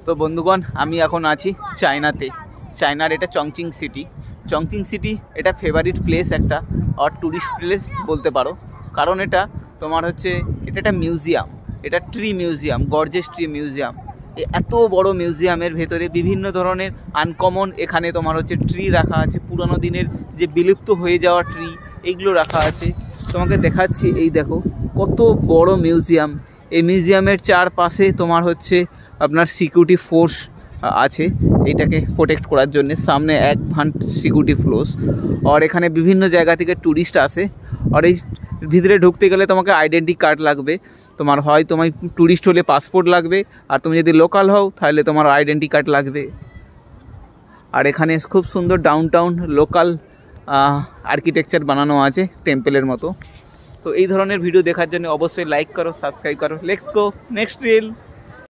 তো বন্ধুগণ, আমি এখন আছি চায়নাতে। চায়নার এটা চংচিং সিটি। চংচিং সিটি এটা ফেভারিট প্লেস একটা, আর ট্যুরিস্ট প্লেস বলতে পারো। কারণ এটা তোমার হচ্ছে এটা একটা মিউজিয়াম, এটা tree museum, gorgeous tree museum. এত বড় মিউজিয়ামের ভেতরে বিভিন্ন ধরনের আনকমন এখানে তোমার হচ্ছে ট্রি রাখা আছে, পুরনো দিনের যে বিলুপ্ত হয়ে যাওয়া ট্রি এইগুলো রাখা আছে। তোমাকে দেখাচ্ছি, এই দেখো কত বড় মিউজিয়াম। এই মিউজিয়ামের চারপাশে তোমার হচ্ছে আপনার সিকিউরিটি ফোর্স আছে এটাকে প্রোটেক্ট করার জন্য। সামনে অ্যাডভান্স সিকিউরিটি ফোর্স। আর এখানে বিভিন্ন জায়গা থেকে ট্যুরিস্ট আসে। আর এই ভিতরে ঢুকতে গেলে তোমাকে আইডেন্টি কার্ড লাগবে। তোমার হয় তোমার ট্যুরিস্ট হলে পাসপোর্ট লাগবে, আর তুমি যদি লোকাল হও তাহলে তোমার আইডেন্টি কার্ড লাগবে। আর এখানে খুব সুন্দর ডাউনটাউন লোকাল আর্কিটেকচার বানানো আছে টেম্পলের মতো। তো এই ধরনের ভিডিও দেখার জন্য অবশ্যই লাইক করো, সাবস্ক্রাইব করো। Let's go next reel.